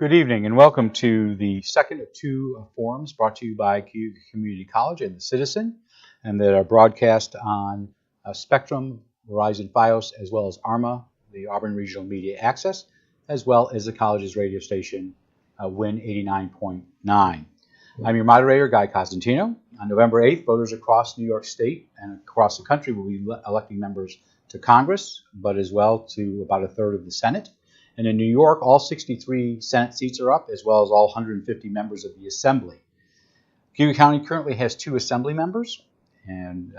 Good evening and welcome to the second of two forums brought to you by Cayuga Community College and the Citizen, and that are broadcast on Spectrum, Verizon Fios, as well as ARMA, the Auburn Regional Media Access, as well as the college's radio station, WIN 89.9. I'm your moderator, Guy Cosentino. On November 8th, voters across New York State and across the country will be electing members to Congress, but as well to about a third of the Senate. And in New York, all 63 Senate seats are up, as well as all 150 members of the Assembly. Cayuga County currently has 2 Assembly members, and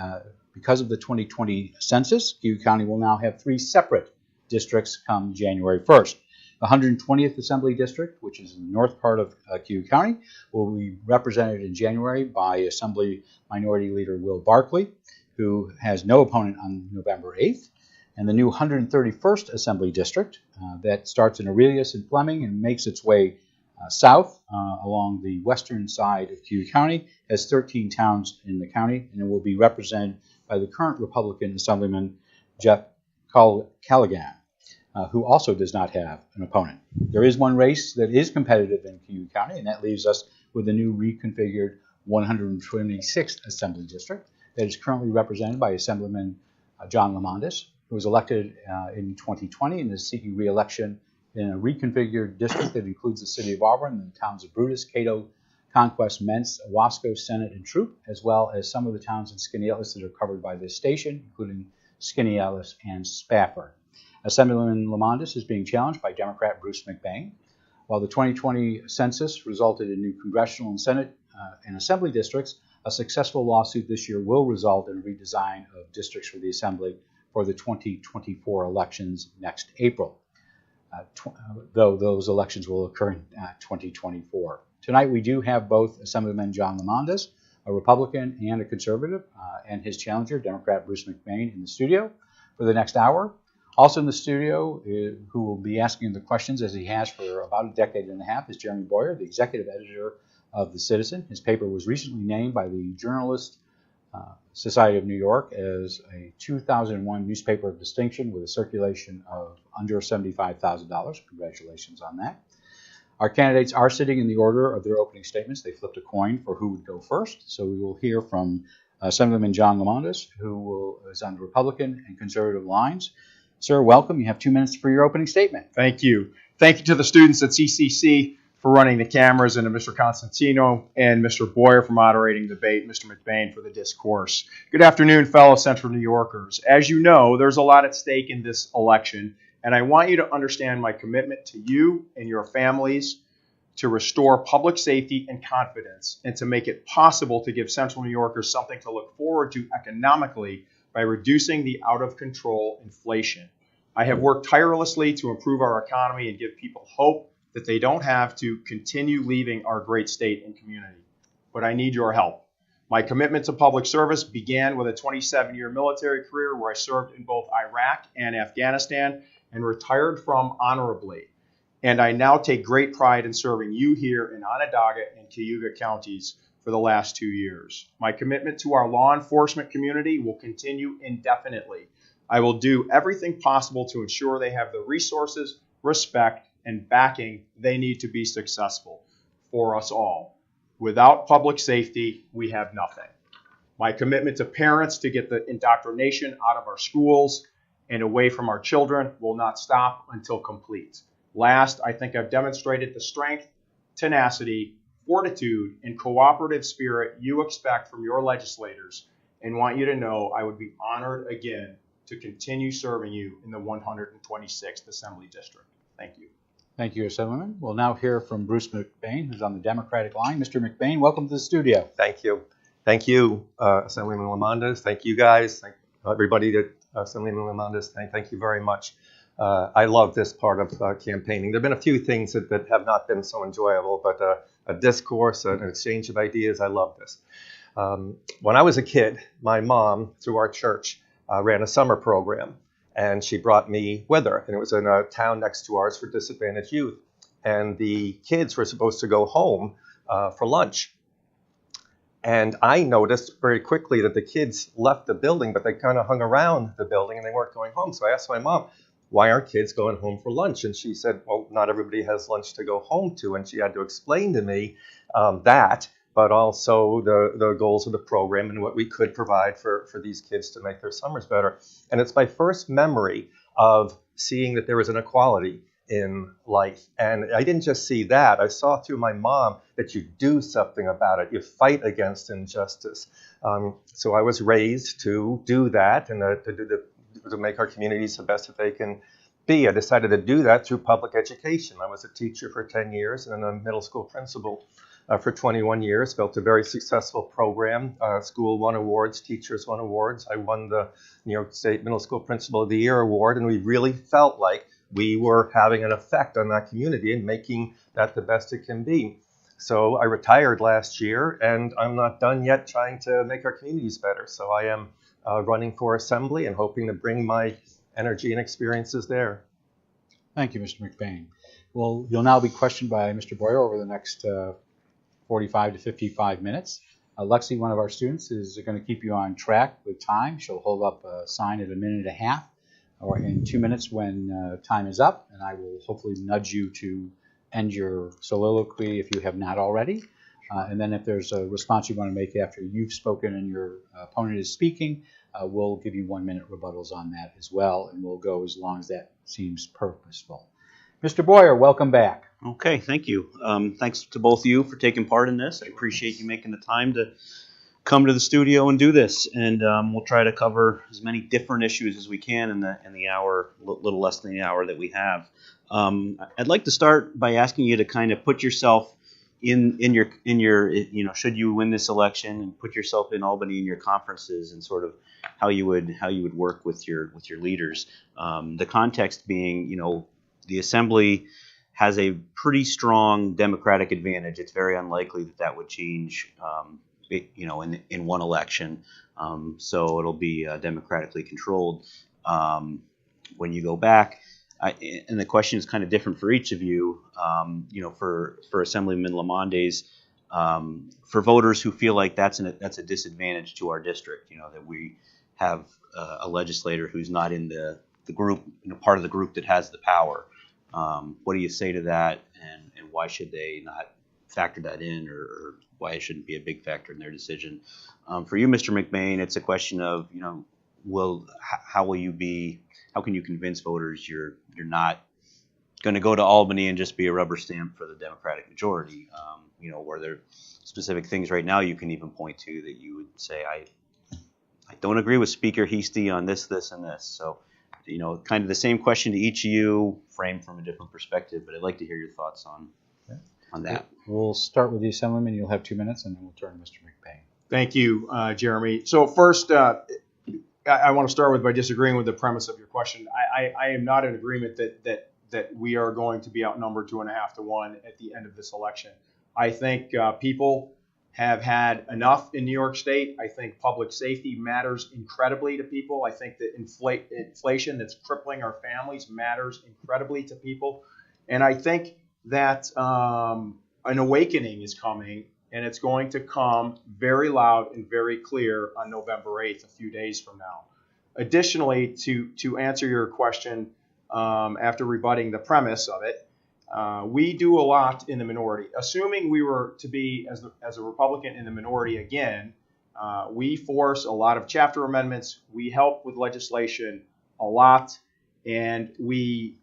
because of the 2020 census, Cayuga County will now have 3 separate districts come January 1st. The 120th Assembly District, which is in the north part of Cayuga County, will be represented in January by Assembly Minority Leader Will Barkley, who has no opponent on November 8th. And the new 131st Assembly District that starts in Aurelius and Fleming and makes its way south along the western side of Cayuga County has 13 towns in the county, and it will be represented by the current Republican Assemblyman Jeff Callaghan, who also does not have an opponent. There is one race that is competitive in Cayuga County, and that leaves us with the new reconfigured 126th Assembly District that is currently represented by Assemblyman John Lemondes, who was elected in 2020 and is seeking re-election in a reconfigured district that includes the city of Auburn and the towns of Brutus, Cato, Conquest, Mentz, Owasco, Senate, and Troup, as well as some of the towns in Skaneateles that are covered by this station, including Skaneateles and Spafford. Assemblyman Lemondes is being challenged by Democrat Bruce MacBain. While the 2020 census resulted in new congressional and Senate and Assembly districts, a successful lawsuit this year will result in a redesign of districts for the Assembly for the 2024 elections next April, though those elections will occur in 2024. Tonight we do have both Assemblyman John Lemondes, a Republican and a conservative, and his challenger, Democrat Bruce MacBain, in the studio for the next hour. Also in the studio, who will be asking the questions as he has for about a decade and a half, is Jeremy Boyer, the executive editor of The Citizen. His paper was recently named by the Journalist Society of New York as a 2001 newspaper of distinction with a circulation of under $75,000. Congratulations on that. Our candidates are sitting in the order of their opening statements. They flipped a coin for who would go first. So we will hear from Assemblyman John Lemondes, who is on the Republican and conservative lines. Sir, welcome. You have 2 minutes for your opening statement. Thank you. Thank you to the students at CCC for running the cameras, and to Mr. Cosentino and Mr. Boyer for moderating the debate, Mr. MacBain for the discourse. Good afternoon, fellow Central New Yorkers. As you know, there's a lot at stake in this election, and I want you to understand my commitment to you and your families to restore public safety and confidence, and to make it possible to give Central New Yorkers something to look forward to economically by reducing the out-of-control inflation. I have worked tirelessly to improve our economy and give people hope that they don't have to continue leaving our great state and community. But I need your help. My commitment to public service began with a 27-year military career where I served in both Iraq and Afghanistan and retired from honorably. And I now take great pride in serving you here in Onondaga and Cayuga counties for the last 2 years. My commitment to our law enforcement community will continue indefinitely. I will do everything possible to ensure they have the resources, respect, and backing they need to be successful for us all. Without public safety, we have nothing. My commitment to parents to get the indoctrination out of our schools and away from our children will not stop until complete. Last, I think I've demonstrated the strength, tenacity, fortitude, and cooperative spirit you expect from your legislators, and want you to know I would be honored again to continue serving you in the 126th Assembly District. Thank you. Thank you, Assemblyman. We'll now hear from Bruce MacBain, who's on the Democratic line. Mr. MacBain, welcome to the studio. Thank you. Thank you, Assemblyman Lemondes. Thank you, guys. Thank everybody at Assemblyman Lemondes. Thank you very much. I love this part of campaigning. There have been a few things that have not been so enjoyable, but a discourse, an exchange of ideas, I love this. When I was a kid, my mom, through our church, ran a summer program. And she brought me with her, and it was in a town next to ours for disadvantaged youth. And the kids were supposed to go home for lunch. And I noticed very quickly that the kids left the building, but they kind of hung around the building and they weren't going home. So I asked my mom, why aren't kids going home for lunch? And she said, well, not everybody has lunch to go home to. And she had to explain to me that, but also the goals of the program and what we could provide for these kids to make their summers better. And it's my first memory of seeing that there was an equality in life. And I didn't just see that. I saw through my mom that you do something about it. You fight against injustice. So I was raised to do that and to make our communities the best that they can be. I decided to do that through public education. I was a teacher for 10 years and then a middle school principal for 21 years, built a very successful program. School won awards, teachers won awards. I won the New York State Middle School Principal of the Year award, and we really felt like we were having an effect on that community and making that the best it can be. So I retired last year, and I'm not done yet trying to make our communities better. So I am running for assembly and hoping to bring my energy and experiences there. Thank you, Mr. MacBain. Well, you'll now be questioned by Mr. Boyer over the next 45 to 55 minutes. Lexi, one of our students, is going to keep you on track with time. She'll hold up a sign at 1.5 minutes or in 2 minutes when time is up, and I will hopefully nudge you to end your soliloquy if you have not already. And then if there's a response you want to make after you've spoken and your opponent is speaking, we'll give you 1 minute rebuttals on that as well, and we'll go as long as that seems purposeful. Mr. Boyer, welcome back. Okay, thank you. Thanks to both of you for taking part in this. I appreciate you making the time to come to the studio and do this. And we'll try to cover as many different issues as we can in the hour, little less than the hour that we have. I'd like to start by asking you to kind of put yourself in your should you win this election, and put yourself in Albany in your conferences and sort of how you would work with your leaders. The context being, the Assembly has a pretty strong Democratic advantage. It's very unlikely that would change, in one election. So it'll be democratically controlled when you go back. And the question is kind of different for each of you. For Assemblyman Lemondes, for voters who feel like that's a disadvantage to our district. That we have a legislator who's not in the group, part of the group that has the power. What do you say to that, and why should they not factor that in, or why it shouldn't be a big factor in their decision? For you, Mr. MacBain, it's a question of, how can you convince voters you're not going to go to Albany and just be a rubber stamp for the Democratic majority? Where there are specific things right now you can even point to that you would say, I don't agree with Speaker Heastie on this, and this. So, kind of the same question to each of you, framed from a different perspective, but I'd like to hear your thoughts on that. We'll start with the Assemblyman. You'll have 2 minutes, and then we'll turn to Mr. MacBain. Thank you, Jeremy. So first, I want to start by disagreeing with the premise of your question. I am not in agreement that we are going to be outnumbered 2.5 to 1 at the end of this election. I think people have had enough in New York State. I think public safety matters incredibly to people. I think that inflation that's crippling our families matters incredibly to people. And I think that an awakening is coming, and it's going to come very loud and very clear on November 8th, a few days from now. Additionally, to answer your question, after rebutting the premise of it, we do a lot in the minority. Assuming we were to be, as a Republican, in the minority again, we force a lot of chapter amendments. We help with legislation a lot, and we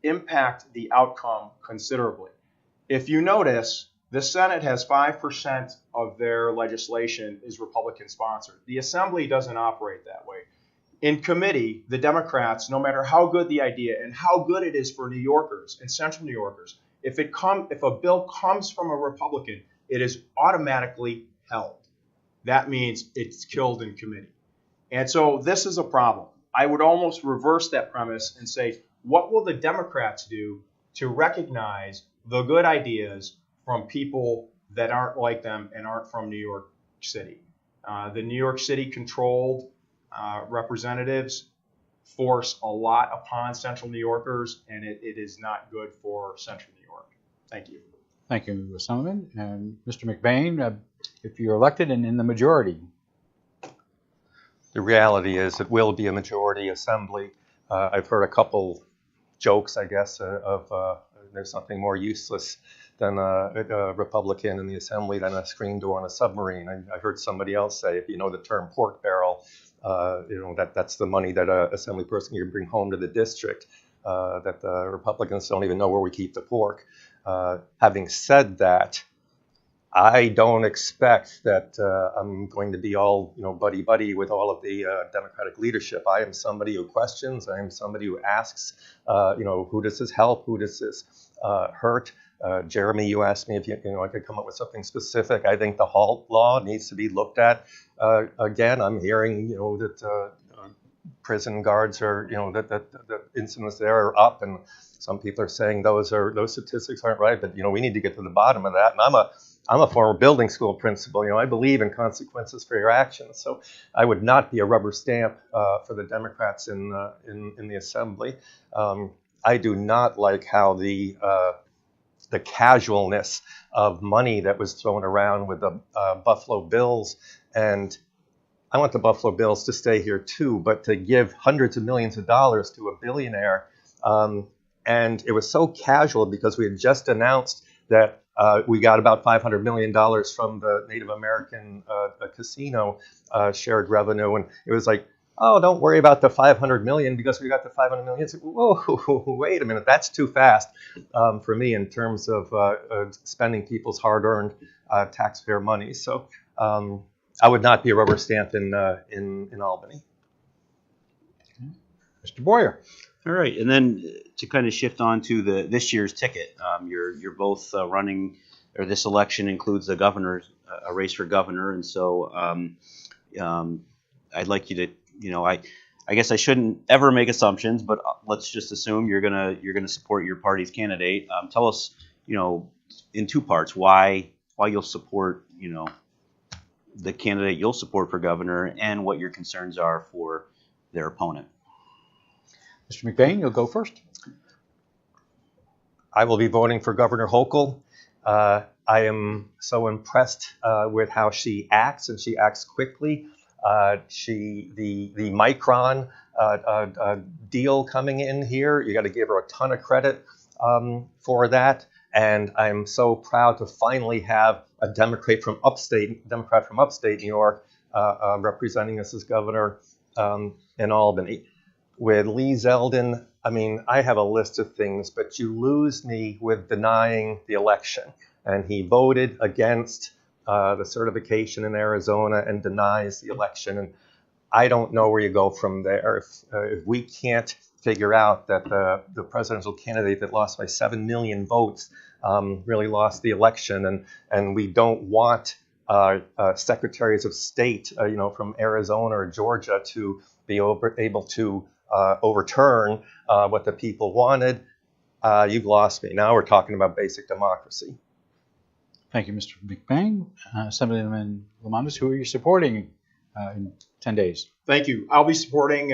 impact the outcome considerably. If you notice, the Senate has 5% of their legislation is Republican sponsored. The Assembly doesn't operate that way. In committee, the Democrats, no matter how good the idea and how good it is for New Yorkers and Central New Yorkers, if a bill comes from a Republican, it is automatically held. That means it's killed in committee. And so this is a problem. I would almost reverse that premise and say, what will the Democrats do to recognize the good ideas from people that aren't like them and aren't from New York City? The New York City controlled representatives force a lot upon Central New Yorkers, and it is not good for Central New York. Thank you. Thank you, Assemblyman. And Mr. MacBain, if you're elected and in the majority. The reality is it will be a majority assembly. I've heard a couple jokes, I guess, of there's something more useless than a Republican in the assembly than a screen door on a submarine. I heard somebody else say, if you know the term pork barrel, that's the money that an assembly person can bring home to the district, that the Republicans don't even know where we keep the pork. Having said that, I don't expect that I'm going to be all, buddy-buddy with all of the Democratic leadership. I am somebody who questions. I am somebody who asks, who does this help? Who does this hurt? Jeremy, you asked me if I could come up with something specific. I think the HALT law needs to be looked at. Again, I'm hearing, that prison guards are, that the incidents there are up, and some people are saying those statistics aren't right. But we need to get to the bottom of that. And I'm a former building school principal. I believe in consequences for your actions. So I would not be a rubber stamp for the Democrats in the assembly. I do not like how the casualness of money that was thrown around with the Buffalo Bills. And I want the Buffalo Bills to stay here too, but to give hundreds of millions of dollars to a billionaire. And it was so casual because we had just announced that we got about $500 million from the Native American casino shared revenue. And it was like, oh, don't worry about the $500 million because we got the $500 million. It's like, whoa, wait a minute. That's too fast for me in terms of spending people's hard-earned taxpayer money. So I would not be a rubber stamp in Albany. Mr. Boyer. All right, and then to kind of shift on to this year's ticket, you're both running, or this election includes a race for governor, and so I'd like you to, I guess I shouldn't ever make assumptions, but let's just assume you're gonna support your party's candidate. Tell us, in two parts, why you'll support, the candidate you'll support for governor, and what your concerns are for their opponent. Mr. MacBain, you'll go first. I will be voting for Governor Hochul. I am so impressed with how she acts, and she acts quickly. The Micron deal coming in here, you got to give her a ton of credit for that. And I'm so proud to finally have a Democrat from upstate New York representing us as governor in Albany. With Lee Zeldin, I have a list of things, but you lose me with denying the election. And he voted against the certification in Arizona and denies the election. And I don't know where you go from there. If we can't figure out that the presidential candidate that lost by 7 million votes really lost the election, and we don't want secretaries of state, from Arizona or Georgia to be able to overturn what the people wanted, you've lost me. Now we're talking about basic democracy. Thank you, Mr. MacBain. Assemblyman Lemondes, who are you supporting in 10 days? Thank you. I'll be supporting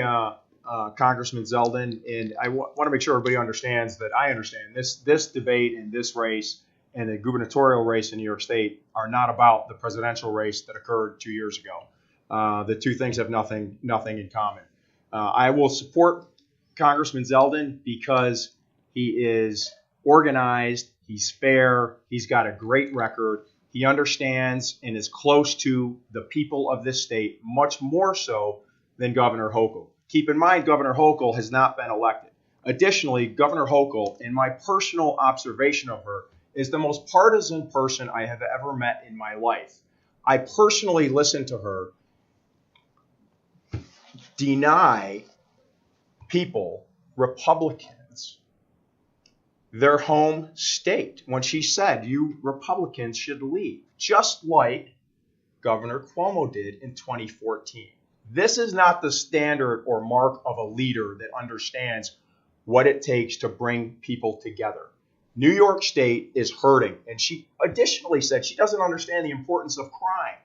Congressman Zeldin, and I want to make sure everybody understands that I understand this debate and this race and the gubernatorial race in New York State are not about the presidential race that occurred 2 years ago. The two things have nothing in common. I will support Congressman Zeldin because he is organized, he's fair, he's got a great record, he understands and is close to the people of this state, much more so than Governor Hochul. Keep in mind, Governor Hochul has not been elected. Additionally, Governor Hochul, in my personal observation of her, is the most partisan person I have ever met in my life. I personally listened to her deny people, Republicans, their home state when she said, you Republicans should leave, just like Governor Cuomo did in 2014. This is not the standard or mark of a leader that understands what it takes to bring people together. New York State is hurting, and she additionally said she doesn't understand the importance of crime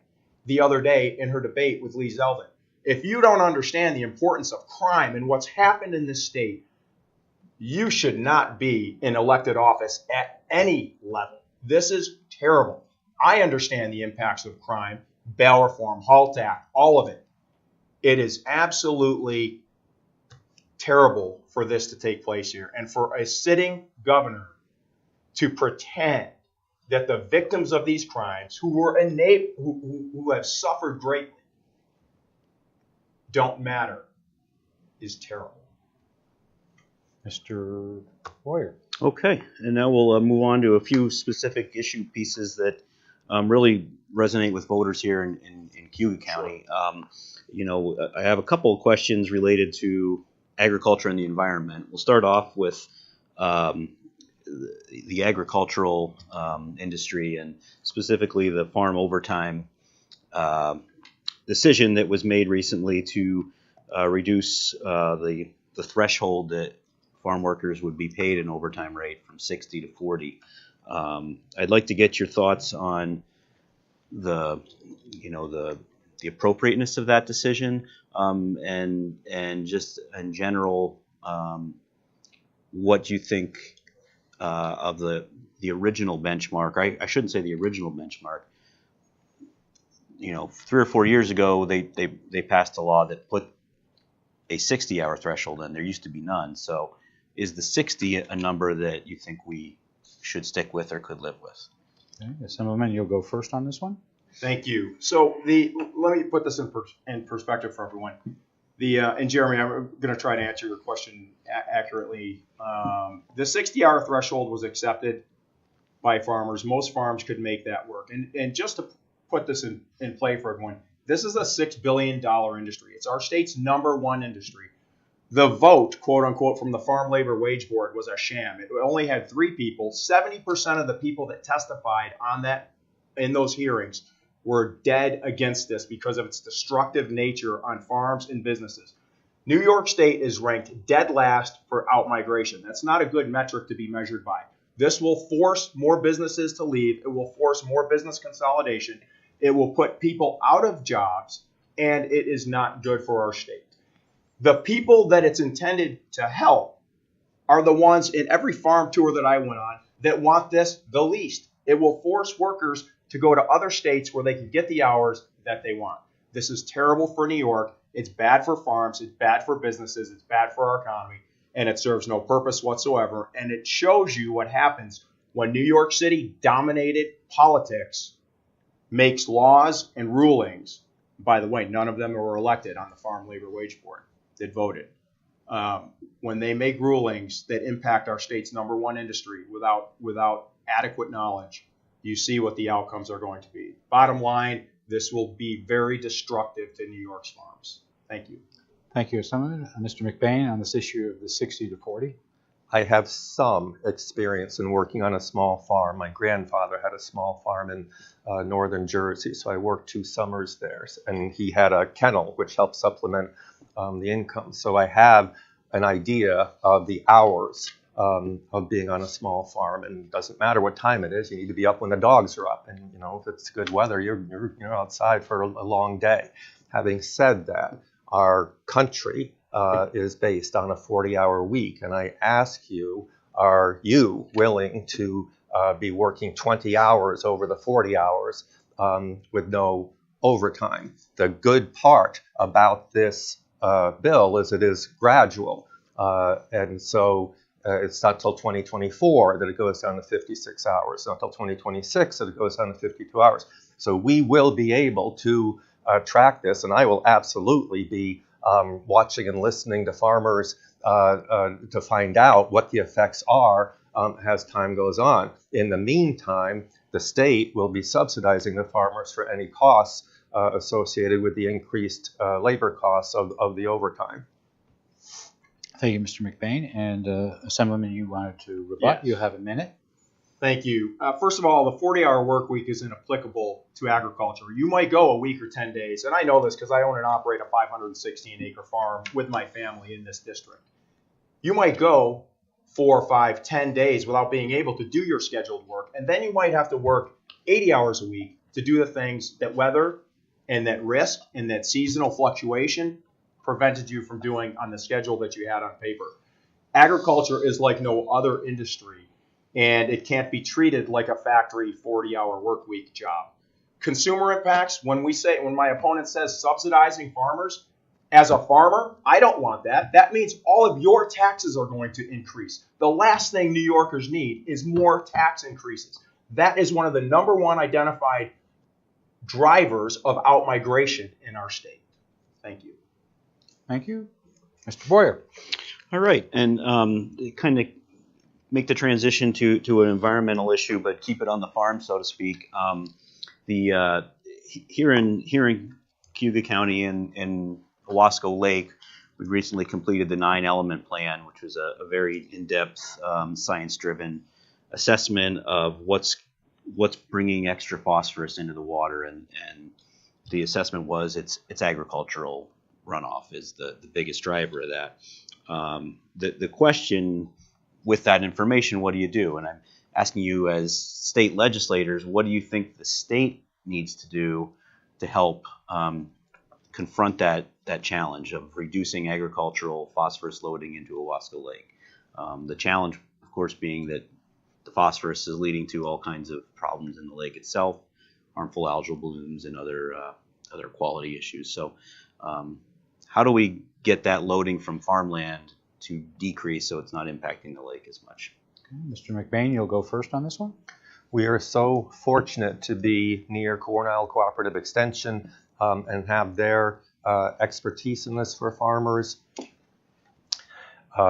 the other day in her debate with Lee Zeldin. If you don't understand the importance of crime and what's happened in this state, you should not be in elected office at any level. This is terrible. I understand the impacts of crime, bail reform, HALT Act, all of it. It is absolutely terrible for this to take place here, and for a sitting governor to pretend that the victims of these crimes who have suffered greatly don't matter is terrible. Mr. Boyer. Okay, and now we'll move on to a few specific issue pieces that really resonate with voters here in Cayuga County. I have a couple of questions related to agriculture and the environment. We'll start off with the agricultural industry, and specifically the farm overtime decision that was made recently to reduce the threshold that farm workers would be paid an overtime rate from 60 to 40. I'd like to get your thoughts on the appropriateness of that decision, and just in general, what you think of the original benchmark. I shouldn't say the original benchmark. 3 or 4 years ago, they passed a law that put a 60-hour threshold in. There used to be none. So is the 60 a number that you think we should stick with or could live with? Okay. Assemblyman, you'll go first on this one. Thank you. So let me put this in perspective for everyone. And Jeremy, I'm going to try to answer your question accurately. The 60-hour threshold was accepted by farmers. Most farms could make that work. And just to put this in play for everyone, this is a $6 billion industry. It's our state's #1 industry. The vote, quote unquote, from the Farm Labor Wage Board was a sham. It only had 3 people. 70% of the people that testified in those hearings were dead against this because of its destructive nature on farms and businesses. New York State is ranked dead last for outmigration. That's not a good metric to be measured by. This will force more businesses to leave. It will force more business consolidation. It will put people out of jobs, and it is not good for our state. The people that it's intended to help are the ones in every farm tour that I went on that want this the least. It will force workers to go to other states where they can get the hours that they want. This is terrible for New York. It's bad for farms. It's bad for businesses. It's bad for our economy. And it serves no purpose whatsoever. And it shows you what happens when New York City dominated politics makes laws and rulings. By the way, none of them were elected on the Farm Labor Wage Board that voted. When they make rulings that impact our state's #1 industry without adequate knowledge, you see what the outcomes are going to be. Bottom line, this will be very destructive to New York's farms. Thank you. Thank you, Assemblyman. Mr. MacBain, on this issue of the 60 to 40. I have some experience in working on a small farm. My grandfather had a small farm in northern Jersey, so I worked 2 summers there. And he had a kennel, which helped supplement the income. So I have an idea of the hours of being on a small farm, and it doesn't matter what time it is. You need to be up when the dogs are up, and if it's good weather, you're outside for a long day. Having said that, our country is based on a 40-hour week, and I ask you, are you willing to be working 20 hours over the 40 hours with no overtime? The good part about this bill is it is gradual, and so it's not till 2024 that it goes down to 56 hours. It's not till 2026 that it goes down to 52 hours. So we will be able to track this, and I will absolutely be watching and listening to farmers to find out what the effects are as time goes on. In the meantime, the state will be subsidizing the farmers for any costs associated with the increased labor costs of the overtime. Thank you, Mr. MacBain. And Assemblyman, you wanted to rebut. Yes. You have a minute. Thank you. First of all, the 40-hour work week isn't applicable to agriculture. You might go a week or 10 days, and I know this because I own and operate a 516-acre farm with my family in this district. You might go 4, 5, 10 days without being able to do your scheduled work, and then you might have to work 80 hours a week to do the things that weather and that risk and that seasonal fluctuation prevented you from doing on the schedule that you had on paper. Agriculture is like no other industry, and it can't be treated like a factory 40-hour work week job. Consumer impacts, when my opponent says subsidizing farmers, As a farmer, I don't want that. That means all of your taxes are going to increase. The last thing New Yorkers need is more tax increases. That is one of the number one identified drivers of outmigration in our state. Thank you. Thank you. Mr. Boyer. All right, and kind of make the transition to an environmental issue, but keep it on the farm, so to speak. Here in Cayuga County in Owasco Lake, we recently completed the 9-element plan, which was a very in-depth, science-driven assessment of what's bringing extra phosphorus into the water, and the assessment was it's agricultural runoff is the biggest driver of that. The question with that information, what do you do? And I'm asking you as state legislators, what do you think the state needs to do to help confront that challenge of reducing agricultural phosphorus loading into Owasco Lake? The challenge, of course, being that the phosphorus is leading to all kinds of problems in the lake itself, harmful algal blooms and other quality issues. So how do we get that loading from farmland to decrease so it's not impacting the lake as much? Okay, Mr. MacBain, you'll go first on this one. We are so fortunate to be near Cornell Cooperative Extension and have their expertise in this for farmers.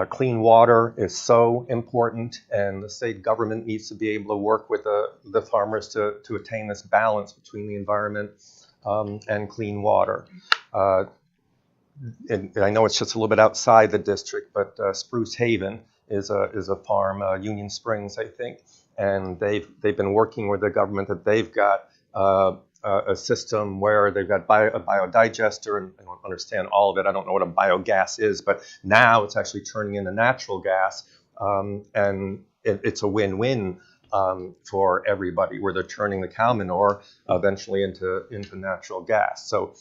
Clean water is so important, and the state government needs to be able to work with the farmers to attain this balance between the environment and clean water. And I know it's just a little bit outside the district, but Spruce Haven is a farm, Union Springs, I think, and they've been working with the government that they've got a system where they've got a biodigester, and I don't understand all of it. I don't know what a biogas is, but now it's actually turning into natural gas, and it's a win-win for everybody, where they're turning the cow manure eventually into natural gas. So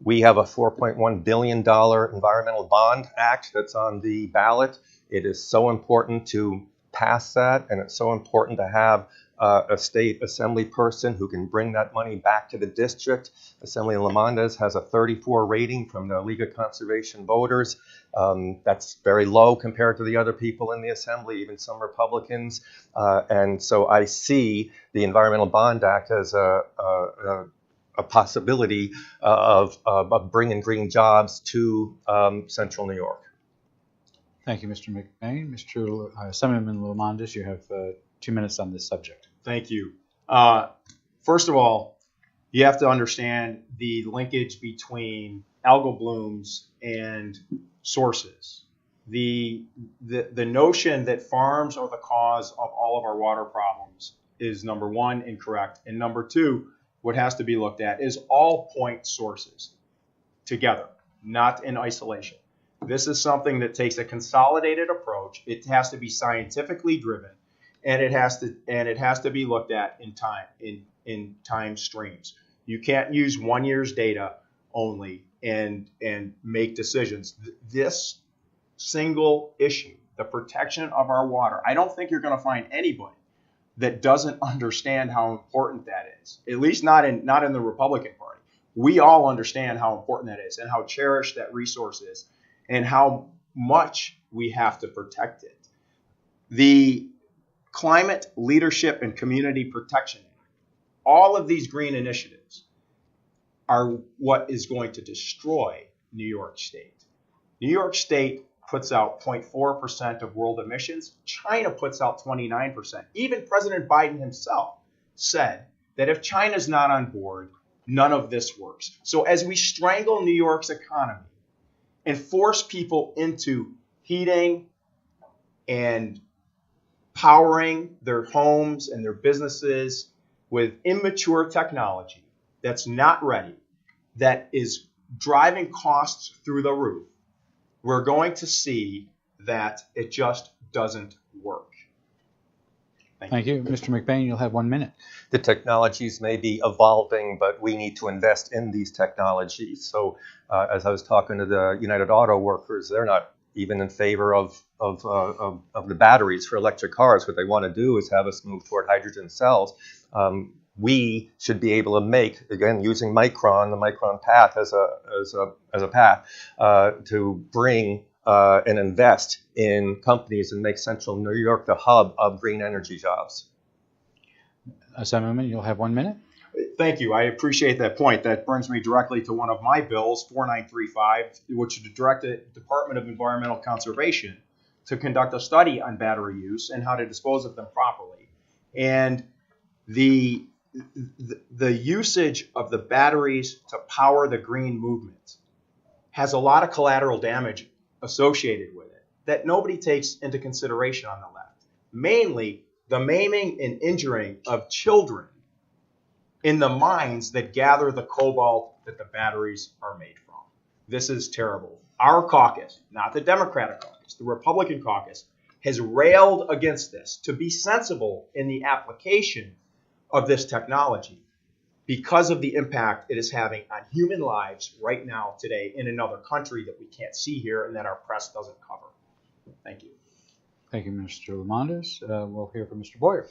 we have a $4.1 billion Environmental Bond Act that's on the ballot. It is so important to pass that, and it's so important to have a state assembly person who can bring that money back to the district. Assemblyman Lemondes has a 34 rating from the League of Conservation Voters. That's very low compared to the other people in the assembly, even some Republicans. And so I see the Environmental Bond Act as a possibility of bringing green jobs to central New York. Thank you, Mr. MacBain. Mr. Assemblyman Lemondes, you have 2 minutes on this subject. Thank you. First of all, you have to understand the linkage between algal blooms and sources. The notion that farms are the cause of all of our water problems is, number one, incorrect. And number two, what has to be looked at is all point sources together, not in isolation. This is something that takes a consolidated approach. It has to be scientifically driven, and it has to be looked at in time streams. You can't use 1 year's data only and make decisions. This single issue, the protection of our water, I don't think you're going to find anybody that doesn't understand how important that is. At least not in the Republican Party. We all understand how important that is and how cherished that resource is and how much we have to protect it. The Climate Leadership and Community Protection Act, all of these green initiatives are what is going to destroy New York State. New York State puts out 0.4% of world emissions. China puts out 29%. Even President Biden himself said that if China's not on board, none of this works. So as we strangle New York's economy and force people into heating and powering their homes and their businesses with immature technology that's not ready, that is driving costs through the roof, we're going to see that it just doesn't work. Thank you. Mr. MacBain, you'll have 1 minute. The technologies may be evolving, but we need to invest in these technologies. So as I was talking to the United Auto Workers, they're not even in favor of the batteries for electric cars. What they want to do is have us move toward hydrogen cells. we should be able to make, again, using the Micron path as a path, to bring and invest in companies and make Central New York the hub of green energy jobs. Assemblyman, you'll have 1 minute. Thank you. I appreciate that point. That brings me directly to one of my bills, 4935, which would direct the Department of Environmental Conservation to conduct a study on battery use and how to dispose of them properly. And the usage of the batteries to power the green movement has a lot of collateral damage associated with it that nobody takes into consideration on the left. Mainly the maiming and injuring of children in the mines that gather the cobalt that the batteries are made from. This is terrible. Our caucus, not the Democratic caucus, the Republican caucus, has railed against this to be sensible in the application of this technology because of the impact it is having on human lives right now, today, in another country that we can't see here and that our press doesn't cover. Thank you. Thank you, Mr. Lemondes. We'll hear from Mr. Boyer.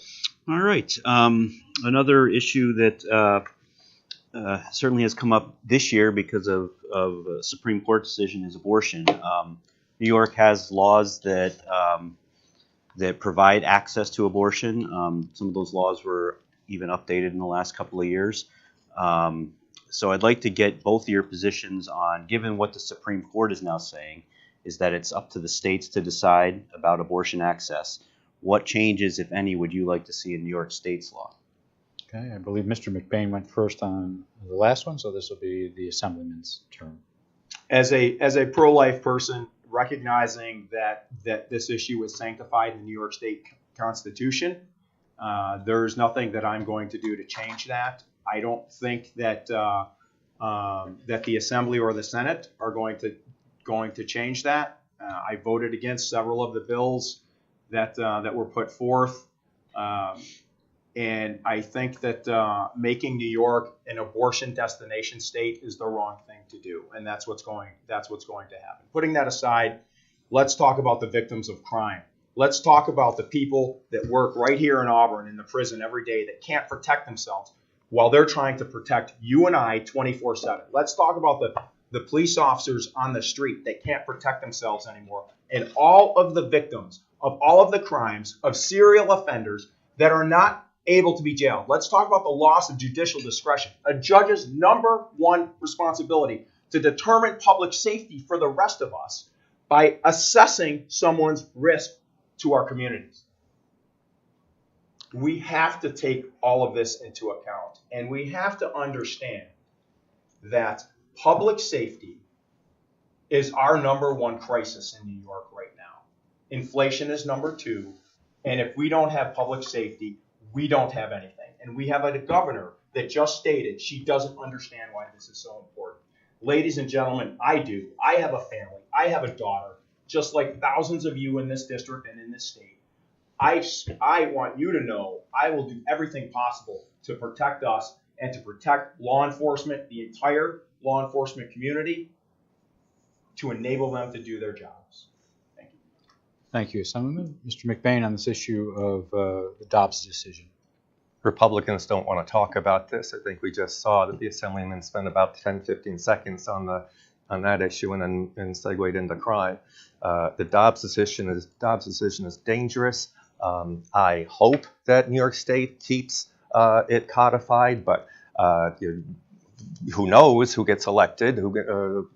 All right. Another issue that certainly has come up this year because of a Supreme Court decision is abortion. New York has laws that provide access to abortion. Some of those laws were even updated in the last couple of years. So I'd like to get both of your positions on, given what the Supreme Court is now saying, is that it's up to the states to decide about abortion access. What changes, if any, would you like to see in New York State's law? Okay, I believe Mr. MacBain went first on the last one, so this will be the Assemblyman's turn. As a pro-life person, recognizing that this issue is sanctified in the New York State Constitution, there's nothing that I'm going to do to change that. I don't think that that the Assembly or the Senate are going to change that. I voted against several of the bills that were put forth, and I think that making New York an abortion destination state is the wrong thing to do, and that's what's going to happen. Putting that aside, let's talk about the victims of crime. Let's talk about the people that work right here in Auburn in the prison every day that can't protect themselves while they're trying to protect you and I 24/7. Let's talk about the police officers on the street that can't protect themselves anymore, and all of the victims of all of the crimes of serial offenders that are not able to be jailed. Let's talk about the loss of judicial discretion, a judge's number one responsibility to determine public safety for the rest of us by assessing someone's risk to our communities. We have to take all of this into account, and we have to understand that public safety is our number one crisis in New York right now. Inflation is number two, and if we don't have public safety, we don't have anything. And we have a governor that just stated she doesn't understand why this is so important. Ladies and gentlemen, I do. I have a family. I have a daughter, just like thousands of you in this district and in this state. I want you to know I will do everything possible to protect us and to protect law enforcement, the entire law enforcement community, to enable them to do their jobs. Thank you. Thank you, Assemblyman. Mr. MacBain, on this issue of the Dobbs decision. Republicans don't want to talk about this. I think we just saw that the Assemblyman spent about 10, 15 seconds on that issue and then segued into crime. The Dobbs decision is dangerous. I hope that New York State keeps it codified, but who knows who gets elected?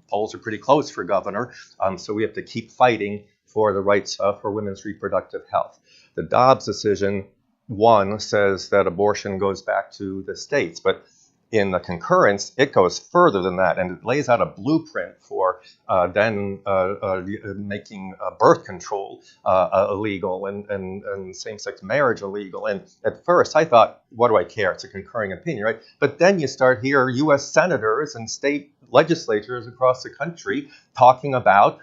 Polls are pretty close for governor, so we have to keep fighting for the rights for women's reproductive health. The Dobbs decision, one, says that abortion goes back to the states, but in the concurrence, it goes further than that, and it lays out a blueprint for then making birth control illegal and same-sex marriage illegal. And at first, I thought, what do I care? It's a concurring opinion, right? But then you start here, U.S. senators and state legislatures across the country talking about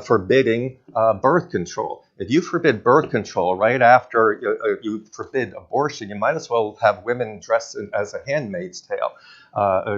forbidding birth control. If you forbid birth control right after you forbid abortion, you might as well have women dressed as a handmaid's tale.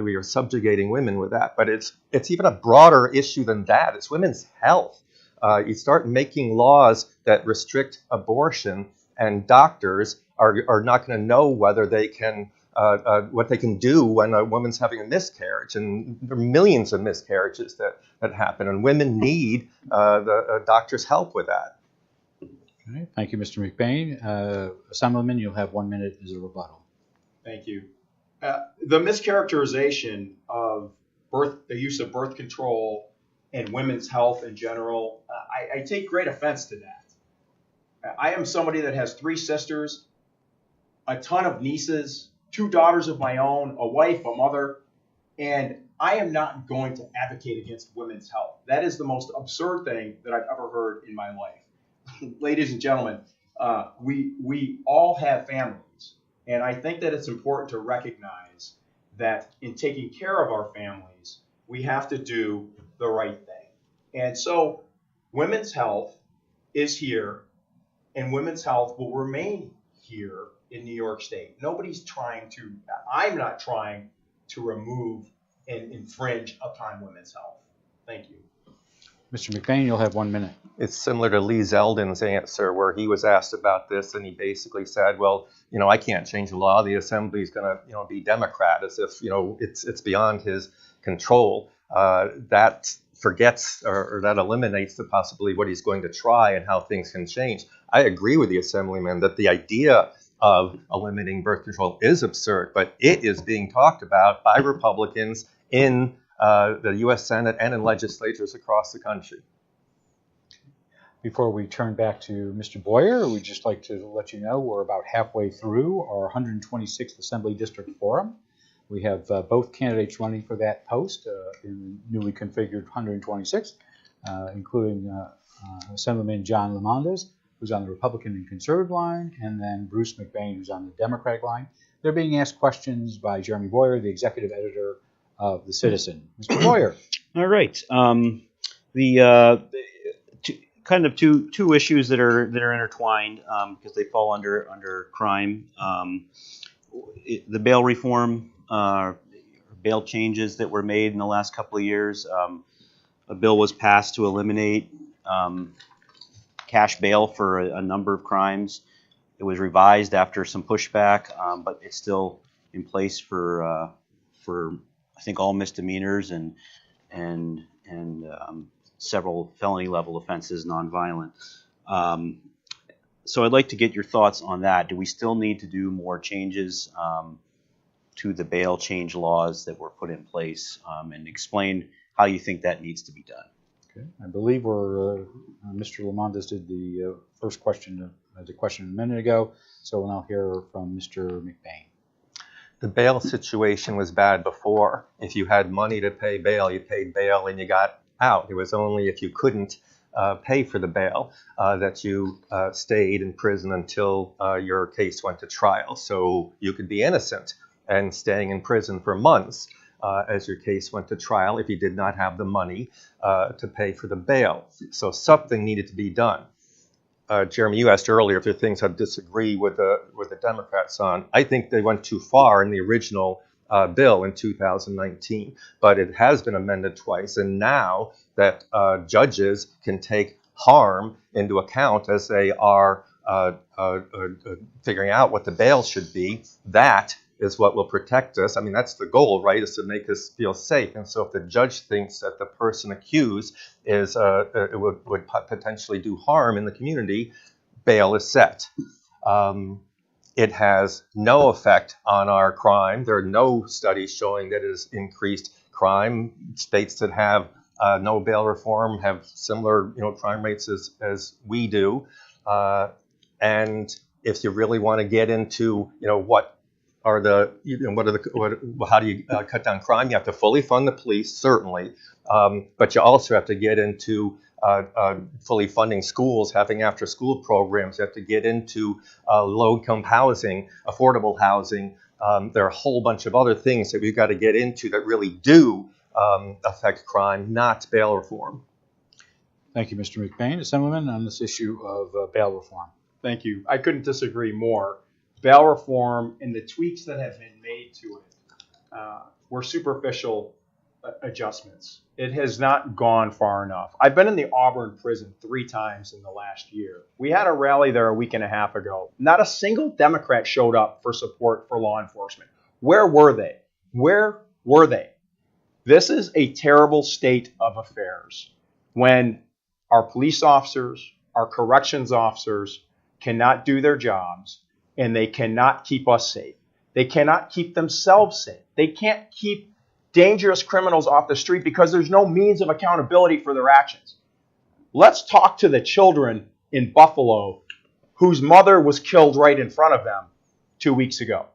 We are subjugating women with that. But it's even a broader issue than that. It's women's health. You start making laws that restrict abortion, and doctors are not going to know whether they can what they can do when a woman's having a miscarriage. And there are millions of miscarriages that happen, and women need the doctor's help with that. Okay. Thank you, Mr. McBain. Assemblyman, you'll have 1 minute as a rebuttal. Thank you. The mischaracterization of the use of birth control and women's health in general, I take great offense to that. I am somebody that has 3 sisters, a ton of nieces, 2 daughters of my own, a wife, a mother, and I am not going to advocate against women's health. That is the most absurd thing that I've ever heard in my life. Ladies and gentlemen, we all have families, and I think that it's important to recognize that in taking care of our families, we have to do the right thing. And so women's health is here, and women's health will remain here in New York State. I'm not trying to remove and infringe upon women's health. Thank you. Mr. McBain, you'll have 1 minute. It's similar to Lee Zeldin's answer, where he was asked about this, and he basically said, "Well, I can't change the law. The assembly is going to, be Democrat," as if it's beyond his control. That forgets or that eliminates the possibility of what he's going to try and how things can change. I agree with the assemblyman that the idea of eliminating birth control is absurd, but it is being talked about by Republicans in the U.S. Senate and in legislatures across the country. Before we turn back to Mr. Boyer, we'd just like to let you know we're about halfway through our 126th Assembly District Forum. We have both candidates running for that post in the newly configured 126th, including Assemblyman John Lemondes, who's on the Republican and Conservative line, and then Bruce McBain, who's on the Democratic line. They're being asked questions by Jeremy Boyer, the executive editor of The Citizen. Mr. Boyer. All right. Two issues that are intertwined because they fall under crime. The bail reform, bail changes that were made in the last couple of years. A bill was passed to eliminate cash bail for a number of crimes. It was revised after some pushback, but it's still in place for I think all misdemeanors and several felony level offenses, nonviolent. So I'd like to get your thoughts on that. Do we still need to do more changes to the bail change laws that were put in place, and explain how you think that needs to be done? Okay. I believe Mr. Lemondes did the first question, the question a minute ago, so we'll now hear from Mr. McBain. The bail situation was bad before. If you had money to pay bail, you paid bail and you got out. It was only if you couldn't pay for the bail that you stayed in prison until your case went to trial. So you could be innocent and staying in prison for months as your case went to trial if you did not have the money to pay for the bail. So something needed to be done. Jeremy, you asked earlier if there are things I disagree with the Democrats on. I think they went too far in the original bill in 2019, but it has been amended twice. And now that judges can take harm into account as they are figuring out what the bail should be, that is what will protect us. I mean, that's the goal, right, is to make us feel safe. And so if the judge thinks that the person accused would potentially do harm in the community, bail is set. It has no effect on our crime. There are no studies showing that it has increased crime. States that have no bail reform have similar, crime rates as we do. And if you really want to get into, how do you cut down crime? You have to fully fund the police, certainly, but you also have to get into fully funding schools, having after-school programs. You have to get into low-income housing, affordable housing. There are a whole bunch of other things that we've got to get into that really do affect crime, not bail reform. Thank you, Mr. McBain. Assemblyman, on this issue of bail reform. Thank you. I couldn't disagree more. Bail reform and the tweaks that have been made to it were superficial adjustments. It has not gone far enough. I've been in the Auburn prison 3 times in the last year. We had a rally there a week and a half ago. Not a single Democrat showed up for support for law enforcement. Where were they? Where were they? This is a terrible state of affairs when our police officers, our corrections officers cannot do their jobs and they cannot keep us safe. They cannot keep themselves safe. They can't keep dangerous criminals off the street because there's no means of accountability for their actions. Let's talk to the children in Buffalo whose mother was killed right in front of them 2 weeks ago.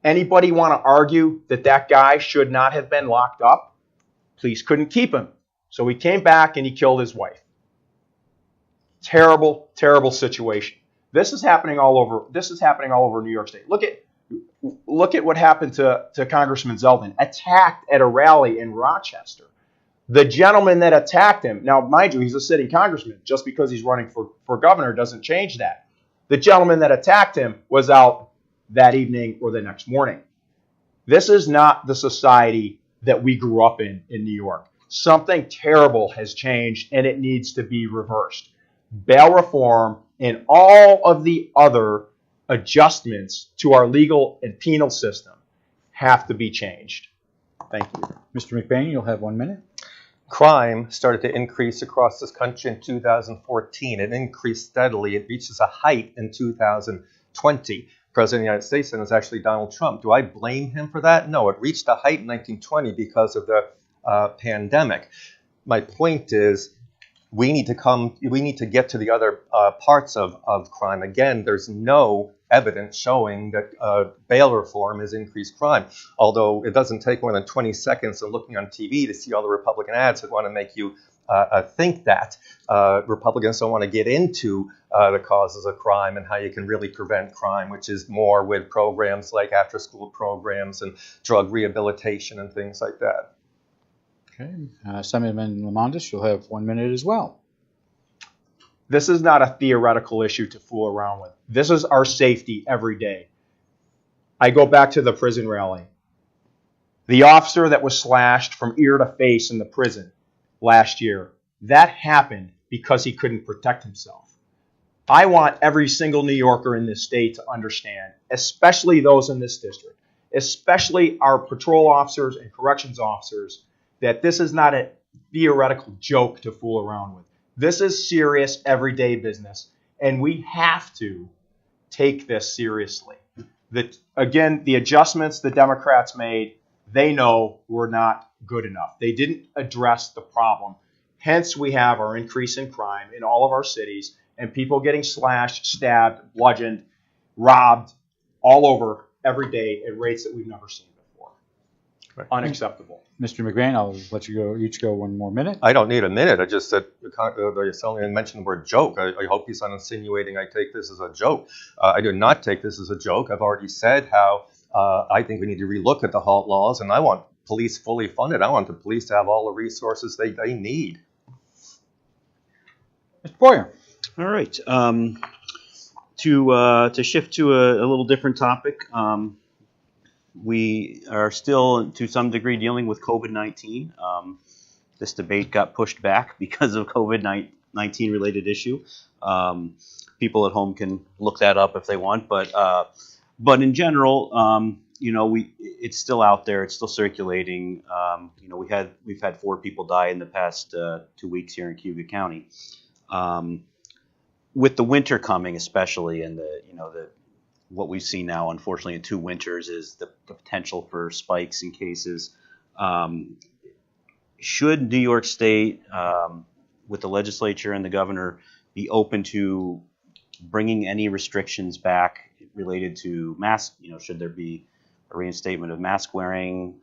Anybody want to argue that that guy should not have been locked up? Police couldn't keep him. So he came back and he killed his wife. Terrible, terrible situation. This is happening all over New York State. Look at what happened to Congressman Zeldin, attacked at a rally in Rochester. The gentleman that attacked him, now mind you, he's a sitting congressman. Just because he's running for governor doesn't change that. The gentleman that attacked him was out that evening or the next morning. This is not the society that we grew up in New York. Something terrible has changed and it needs to be reversed. Bail reform and all of the other adjustments to our legal and penal system have to be changed. Thank you. Mr. MacBain, you'll have 1 minute. Crime started to increase across this country in 2014. It increased steadily. It reaches a height in 2020. President of the United States, and it was actually Donald Trump. Do I blame him for that? No, it reached a height in 1920 because of the pandemic. My point is, we need to get to the other parts of crime. Again, there's no evidence showing that bail reform has increased crime, although it doesn't take more than 20 seconds of looking on TV to see all the Republican ads that want to make you think that. Republicans don't want to get into the causes of crime and how you can really prevent crime, which is more with programs like after-school programs and drug rehabilitation and things like that. Okay. Assemblyman Lemondes, you'll have 1 minute as well. This is not a theoretical issue to fool around with. This is our safety every day. I go back to the prison rally. The officer that was slashed from ear to face in the prison last year, that happened because he couldn't protect himself. I want every single New Yorker in this state to understand, especially those in this district, especially our patrol officers and corrections officers, that this is not a theoretical joke to fool around with. This is serious everyday business, and we have to take this seriously. Again, the adjustments the Democrats made, they know were not good enough. They didn't address the problem. Hence, we have our increase in crime in all of our cities and people getting slashed, stabbed, bludgeoned, robbed all over every day at rates that we've never seen before. Right. Unacceptable. Mr. MacBain, I'll let you each go 1 more minute. I don't need a minute. I just said the assemblyman mentioned the word joke. I hope he's not insinuating I take this as a joke. I do not take this as a joke. I've already said how I think we need to relook at the halt laws, and I want police fully funded. I want the police to have all the resources they need. Mr. Boyer. All right. To shift to a little different topic, we are still, to some degree, dealing with COVID-19. This debate got pushed back because of COVID-19 related issue. People at home can look that up if they want, but in general, it's still out there. It's still circulating. We've had 4 people die in the past 2 weeks here in Cayuga County. With the winter coming, especially, and what we've seen now, unfortunately, in 2 winters, is the potential for spikes in cases. Should New York State, with the legislature and the governor, be open to bringing any restrictions back related to mask? Should there be a reinstatement of mask wearing,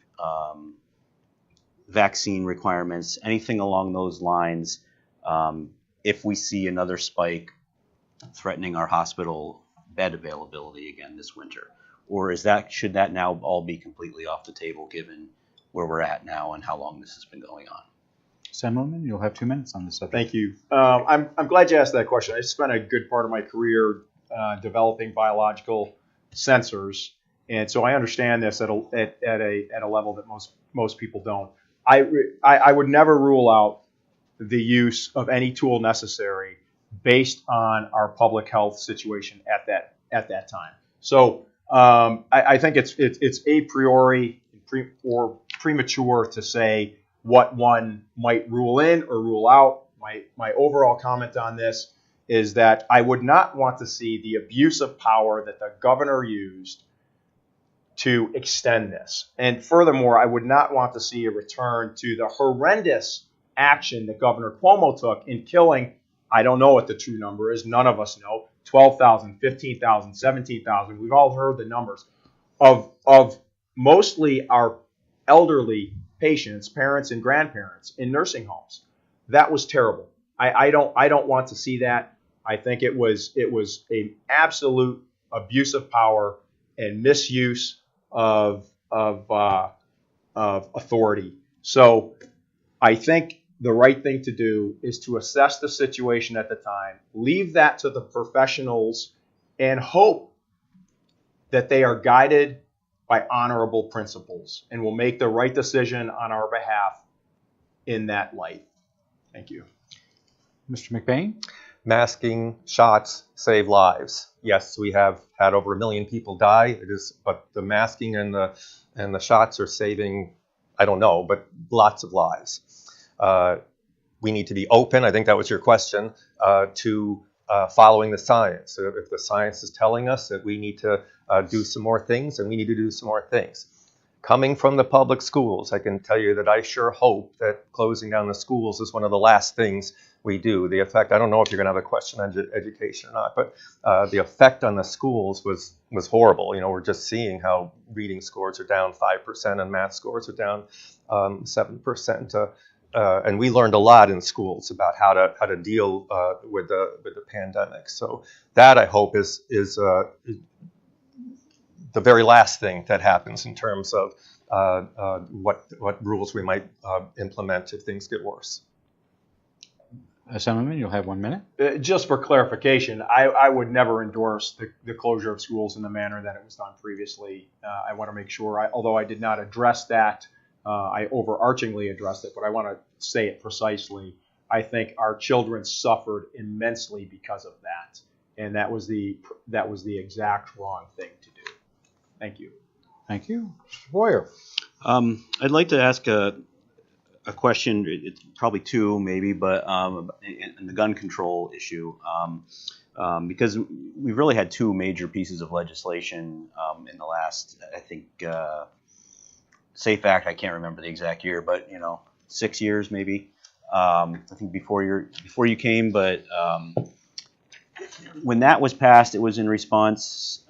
vaccine requirements, anything along those lines, if we see another spike threatening our hospital bed availability again this winter? Or should that now all be completely off the table given where we're at now and how long this has been going on? Assemblyman, you'll have 2 minutes on this subject. Thank you. I'm glad you asked that question. I spent a good part of my career developing biological sensors, and so I understand this at a level that most people don't. I would never rule out the use of any tool necessary based on our public health situation at that time. So I think it's a priori or premature to say what one might rule in or rule out. My overall comment on this is that I would not want to see the abuse of power that the governor used to extend this. And furthermore, I would not want to see a return to the horrendous action that Governor Cuomo took in killing, I don't know what the true number is, none of us know, 12,000, 15,000, 17,000. We've all heard the numbers of mostly our elderly patients, parents and grandparents in nursing homes. That was terrible. I don't want to see that. I think it was an absolute abuse of power and misuse of authority. So I think the right thing to do is to assess the situation at the time, leave that to the professionals, and hope that they are guided by honorable principles and will make the right decision on our behalf in that light. Thank you. Mr. MacBain? Masking shots save lives. Yes, we have had over 1 million people die. But the masking and the shots are saving, I don't know, but lots of lives. We need to be open, I think that was your question, to following the science. So if the science is telling us that we need to do some more things, then we need to do some more things. Coming from the public schools, I can tell you that I sure hope that closing down the schools is one of the last things we do. The effect, I don't know if you're going to have a question on education or not, but the effect on the schools was horrible. You know, we're just seeing how reading scores are down 5% and math scores are down 7%. And we learned a lot in schools about how to deal with the pandemic. So that, I hope, is the very last thing that happens in terms of what rules we might implement if things get worse. Assemblyman, you'll have 1 minute. Just for clarification, I would never endorse the closure of schools in the manner that it was done previously. I want to make sure, although I did not address that, I overarchingly addressed it, but I want to say it precisely. I think our children suffered immensely because of that, and that was the exact wrong thing to do. Thank you. Thank you. Mr. Boyer? I'd like to ask a question, it's probably two maybe, but in the gun control issue, because we've really had two major pieces of legislation in the last, I think, SAFE Act, I can't remember the exact year, but 6 years maybe. I think before you came, but when that was passed, it was in response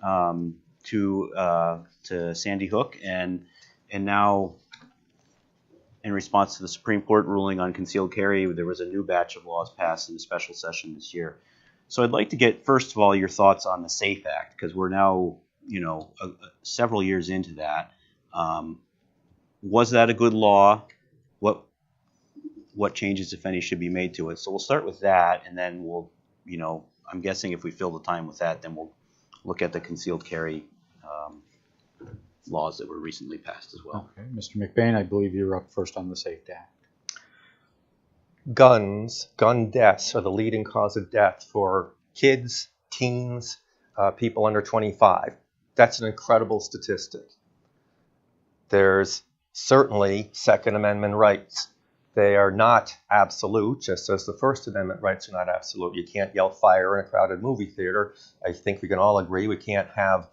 to Sandy Hook, and now in response to the Supreme Court ruling on concealed carry, there was a new batch of laws passed in a special session this year. So I'd like to get, first of all, your thoughts on the SAFE Act, because we're now, several years into that. Was that a good law? What changes, if any, should be made to it? So we'll start with that, and then we'll, I'm guessing if we fill the time with that, then we'll look at the concealed carry laws that were recently passed as well. Okay, Mr. MacBain, I believe you're up first on the SAFE Act. Gun deaths are the leading cause of death for kids, teens, people under 25. That's an incredible statistic. There's certainly Second Amendment rights. They are not absolute, just as the First Amendment rights are not absolute. You can't yell fire in a crowded movie theater. I think we can all agree we can't have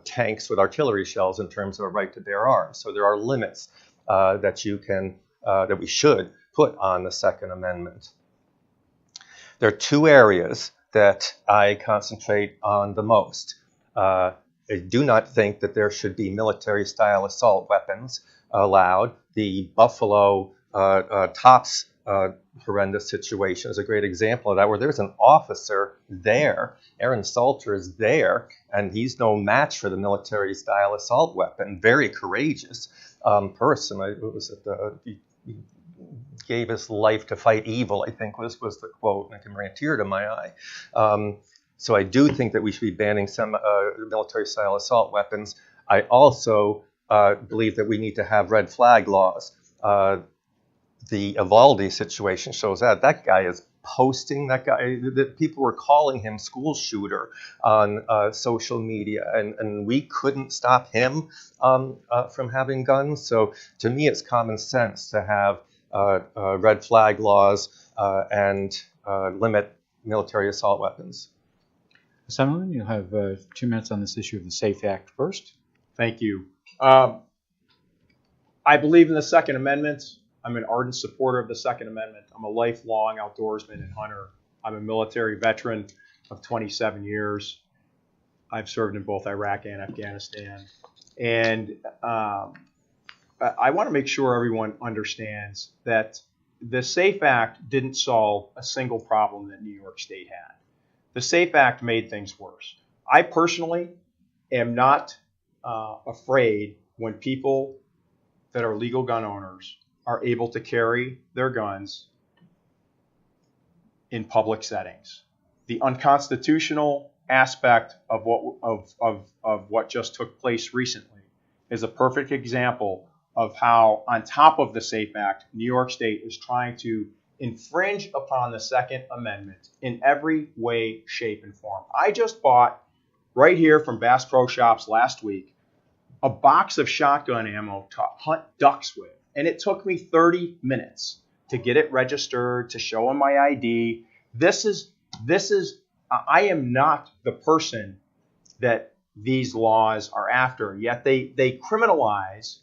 tanks with artillery shells in terms of a right to bear arms. So there are limits that we should put on the Second Amendment. There are two areas that I concentrate on the most. I do not think that there should be military-style assault weapons allowed. The Buffalo Tops horrendous situation is a great example of that, where there's an officer there, Aaron Salter is there, and he's no match for the military-style assault weapon. Very courageous person. He gave his life to fight evil, I think was the quote, and I can bring a tear to my eye. So I do think that we should be banning some military-style assault weapons. I also believe that we need to have red flag laws. The Uvalde situation shows that guy is posting that guy, that people were calling him school shooter on social media, and we couldn't stop him from having guns. So to me, it's common sense to have red flag laws and limit military assault weapons. Assemblyman, you'll have 2 minutes on this issue of the SAFE Act first. Thank you. I believe in the Second Amendment. I'm an ardent supporter of the Second Amendment. I'm a lifelong outdoorsman and hunter. I'm a military veteran of 27 years. I've served in both Iraq and Afghanistan. And I want to make sure everyone understands that the SAFE Act didn't solve a single problem that New York State had. The SAFE Act made things worse. I personally am not afraid when people that are legal gun owners are able to carry their guns in public settings. The unconstitutional aspect of what just took place recently is a perfect example of how, on top of the SAFE Act, New York State is trying to infringe upon the Second Amendment in every way, shape, and form. I just bought, right here from Bass Pro Shops last week, a box of shotgun ammo to hunt ducks with. And it took me 30 minutes to get it registered, to show them my ID. I am not the person that these laws are after, yet they criminalize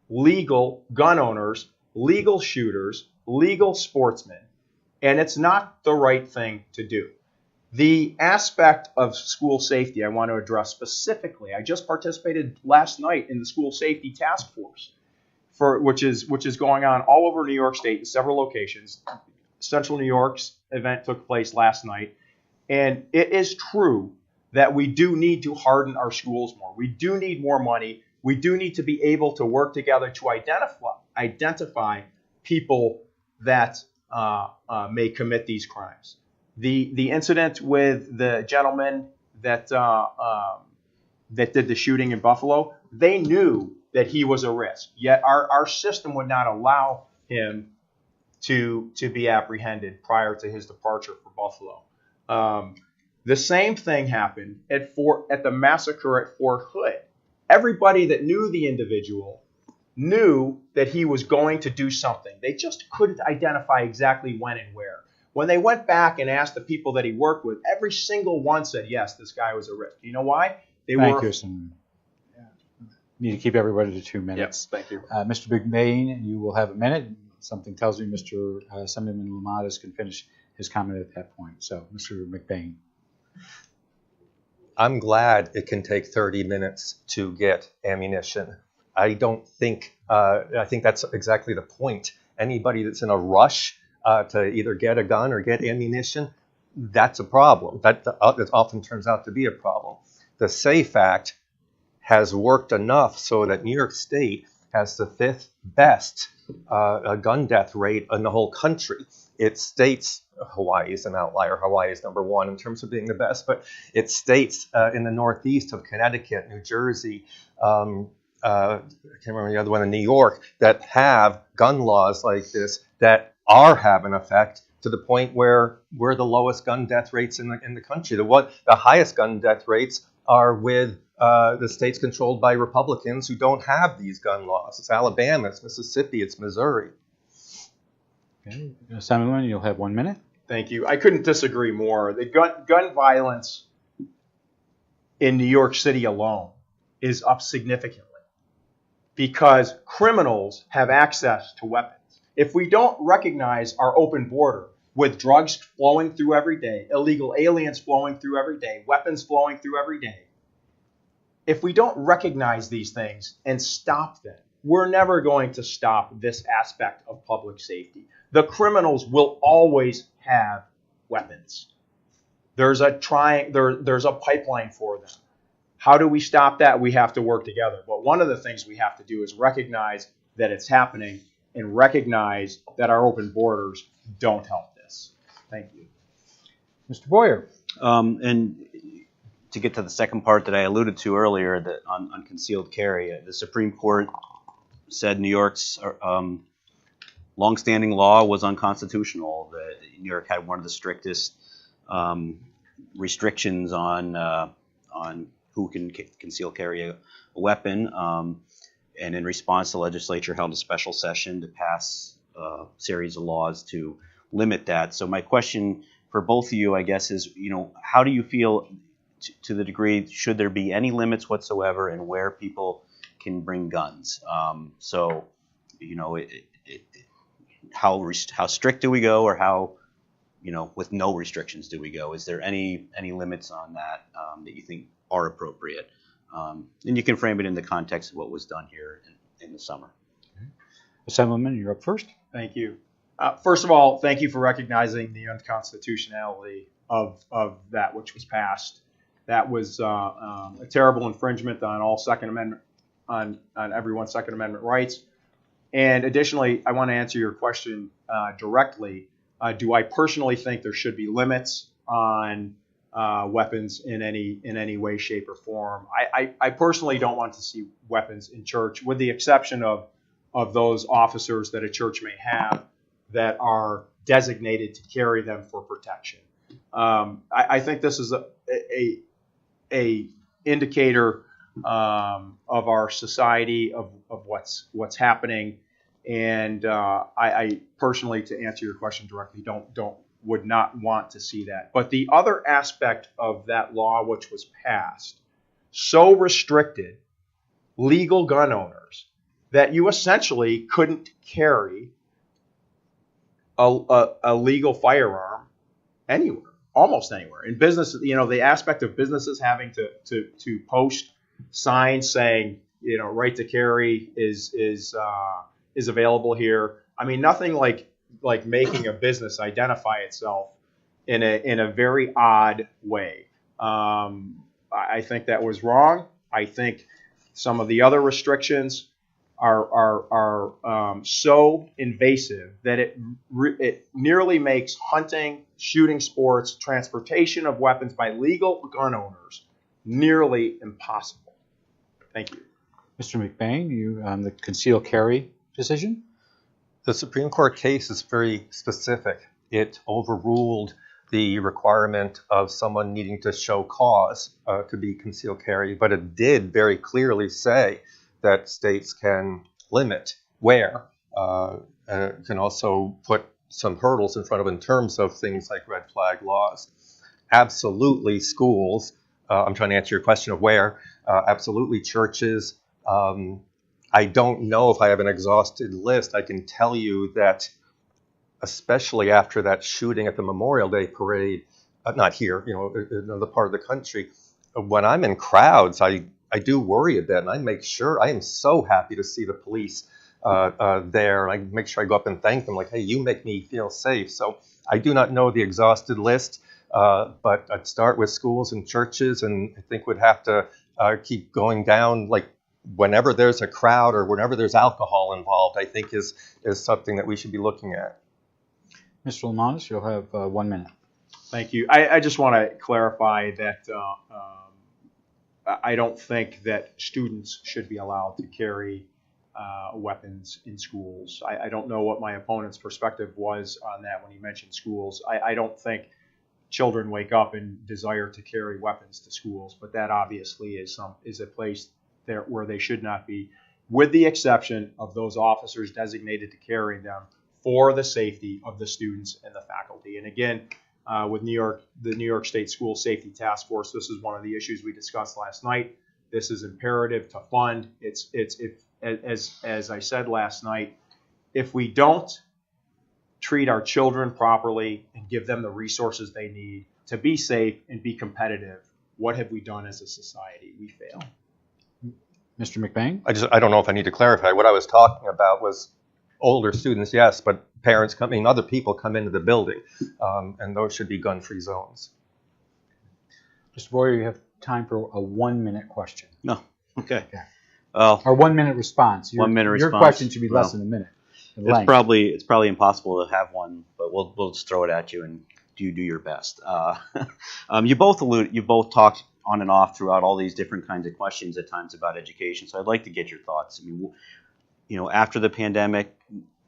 legal gun owners, legal shooters, legal sportsmen, and it's not the right thing to do. The aspect of school safety I want to address specifically. I just participated last night in the school safety task force, which is going on all over New York State in several locations. Central New York's event took place last night, and it is true that we do need to harden our schools more. We do need more money. We do need to be able to work together to identify people that may commit these crimes. The incident with the gentleman that did the shooting in Buffalo, they knew that he was a risk. Yet our system would not allow him to be apprehended prior to his departure for Buffalo. The same thing happened at the massacre at Fort Hood. Everybody that knew the individual knew that he was going to do something. They just couldn't identify exactly when and where. When they went back and asked the people that he worked with, every single one said, yes, this guy was a risk. You know why? Thank you, Assemblyman. Need to keep everybody to 2 minutes. Yes, thank you. Mr. MacBain, you will have a minute. Something tells me Mr. Assemblyman Lemondes can finish his comment at that point. So, Mr. MacBain. I'm glad it can take 30 minutes to get ammunition. I think that's exactly the point. Anybody that's in a rush to either get a gun or get ammunition, that's a problem. That often turns out to be a problem. The SAFE Act has worked enough so that New York State has the 5th best gun death rate in the whole country. It states, Hawaii is an outlier. Hawaii is number 1 in terms of being the best, but it states in the northeast of Connecticut, New Jersey, I can't remember the other one, in New York, that have gun laws like this that are having effect to the point where we're the lowest gun death rates in the country. The highest gun death rates are with the states controlled by Republicans who don't have these gun laws. It's Alabama, it's Mississippi, it's Missouri. Okay. Assemblyman, you'll have 1 minute. Thank you. I couldn't disagree more. The gun violence in New York City alone is up significantly because criminals have access to weapons. If we don't recognize our open border with drugs flowing through every day, illegal aliens flowing through every day, weapons flowing through every day, if we don't recognize these things and stop them, we're never going to stop this aspect of public safety. The criminals will always have weapons. There's a pipeline for them. How do we stop that? We have to work together. But one of the things we have to do is recognize that it's happening and recognize that our open borders don't help this. Thank you. Mr. Boyer. And to get to the second part that I alluded to earlier, that on concealed carry, the Supreme Court said New York's longstanding law was unconstitutional. New York had one of the strictest restrictions on who can conceal carry a weapon. And in response, the legislature held a special session to pass a series of laws to limit that. So my question for both of you, I guess, is, how do you feel to the degree, should there be any limits whatsoever in where people can bring guns? How strict do we go, or how, with no restrictions do we go? Is there any limits on that that you think are appropriate? And you can frame it in the context of what was done here in the summer. Assemblyman, you're up first. Thank you. First of all, thank you for recognizing the unconstitutionality of that which was passed. That was a terrible infringement on all Second Amendment, on everyone's Second Amendment rights. And additionally, I want to answer your question directly. Do I personally think there should be limits on weapons in any way, shape, or form? I personally don't want to see weapons in church, with the exception of those officers that a church may have that are designated to carry them for protection. I think this is a indicator of our society, of what's happening, and I personally, to answer your question directly, would not want to see that. But the other aspect of that law which was passed so restricted legal gun owners that you essentially couldn't carry a legal firearm anywhere, almost anywhere. In business, the aspect of businesses having to post signs saying, right to carry is available here. I mean, nothing like making a business identify itself in a very odd way. I think that was wrong. I think some of the other restrictions are so invasive that it nearly makes hunting, shooting sports, transportation of weapons by legal gun owners nearly impossible. Thank you. Mr. MacBain, you on the concealed carry decision? The Supreme Court case is very specific. It overruled the requirement of someone needing to show cause to be concealed carry, but it did very clearly say that states can limit where, and it can also put some hurdles in front of in terms of things like red flag laws. Absolutely schools, I'm trying to answer your question of where, absolutely churches. I don't know if I have an exhausted list. I can tell you that, especially after that shooting at the Memorial Day parade, not here, in another part of the country, when I'm in crowds, I do worry a bit, and I make sure, I am so happy to see the police there, and I make sure I go up and thank them, like, hey, you make me feel safe. So I do not know the exhausted list, but I'd start with schools and churches, and I think would have to keep going down, like, whenever there's a crowd or whenever there's alcohol involved, I think is something that we should be looking at. Mr. Lemondes, you'll have 1 minute. Thank you. I just want to clarify that I don't think that students should be allowed to carry weapons in schools. I don't know what my opponent's perspective was on that when he mentioned schools. I don't think children wake up and desire to carry weapons to schools, but that obviously is a place there where they should not be, with the exception of those officers designated to carry them for the safety of the students and the faculty. And again, with the New York State School Safety Task Force, this is one of the issues we discussed last night. This is imperative to fund. As I said last night, if we don't treat our children properly and give them the resources they need to be safe and be competitive, what have we done as a society? We fail. Mr. MacBain? I don't know if I need to clarify. What I was talking about was older students, yes, but parents other people come into the building, and those should be gun-free zones. Mr. Boyer, you have time for a 1 minute question. No. Okay. Or 1 minute response. Your 1 minute response. Your question should be less than a minute. It's probably impossible to have one, but we'll just throw it at you and you do your best. You both talked on and off throughout all these different kinds of questions at times about education. So I'd like to get your thoughts. I mean, after the pandemic,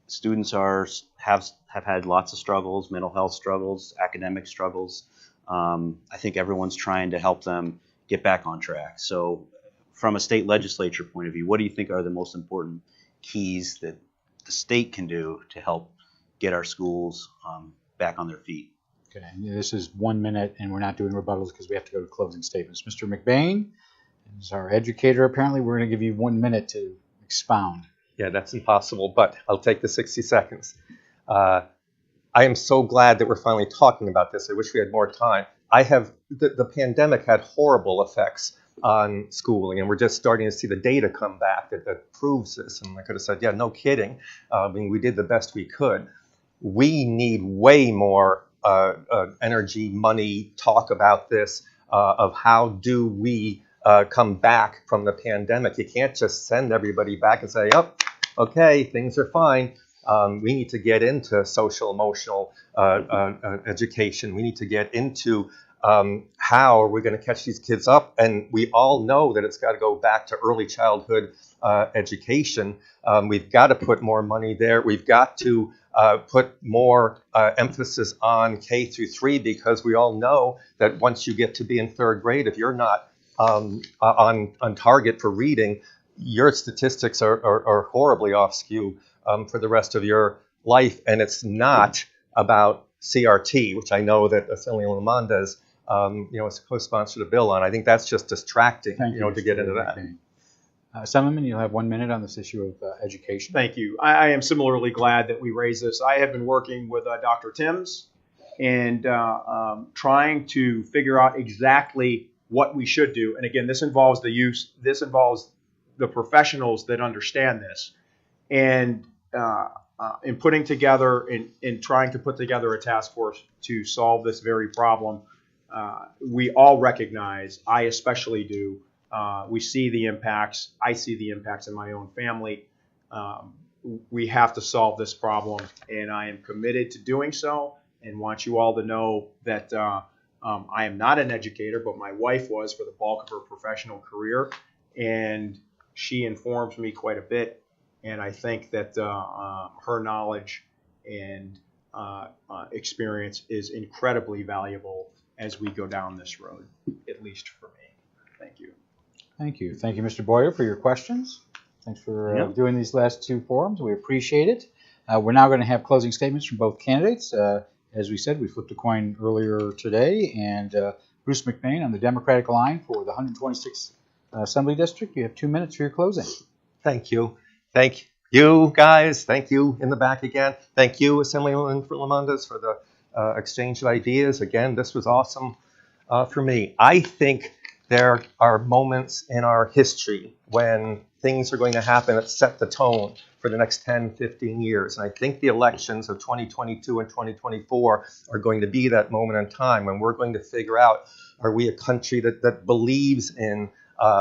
students have had lots of struggles, mental health struggles, academic struggles. I think everyone's trying to help them get back on track. So from a state legislature point of view, what do you think are the most important keys that the state can do to help get our schools back on their feet? Okay, this is 1 minute, and we're not doing rebuttals because we have to go to closing statements. Mr. MacBain is our educator. Apparently, we're going to give you 1 minute to expound. Yeah, that's impossible, but I'll take the 60 seconds. I am so glad that we're finally talking about this. I wish we had more time. The pandemic had horrible effects on schooling, and we're just starting to see the data come back that proves this. And I could have said, yeah, no kidding. I mean, we did the best we could. We need way more energy, money, talk about this, of how do we come back from the pandemic. You can't just send everybody back and say, oh, okay, things are fine. We need to get into social emotional education. We need to get into how are we going to catch these kids up? And we all know that it's got to go back to early childhood education. We've got to put more money there. We've got to put more emphasis on K through 3, because we all know that once you get to be in 3rd grade, if you're not on target for reading, your statistics are horribly off skew for the rest of your life. And it's not about CRT, which I know that Assemblyman Lemondes is co-sponsored a bill on. I think that's just distracting, to get into that. Assemblyman, you'll have 1 minute on this issue of education. Thank you. I am similarly glad that we raised this. I have been working with Dr. Timms and trying to figure out exactly what we should do. And again, this involves the professionals that understand this. And in putting together, in trying to put together a task force to solve this very problem, we all recognize, I especially do, we see the impacts. I see the impacts in my own family. We have to solve this problem, and I am committed to doing so, and want you all to know that I am not an educator, but my wife was for the bulk of her professional career, and she informs me quite a bit. And I think that her knowledge and experience is incredibly valuable as we go down this road, at least for me. Thank you. Thank you. Thank you, Mr. Boyer, for your questions. Thanks for doing these last 2 forums. We appreciate it. We're now going to have closing statements from both candidates. As we said, we flipped a coin earlier today, and Bruce MacBain on the Democratic line for the 126th Assembly District. You have 2 minutes for your closing. Thank you. Thank you, guys. Thank you in the back again. Thank you, Assemblyman Lemondes, for the exchange of ideas. Again, this was awesome for me. I think there are moments in our history when things are going to happen that set the tone for the next 10, 15 years. And I think the elections of 2022 and 2024 are going to be that moment in time when we're going to figure out, are we a country that believes in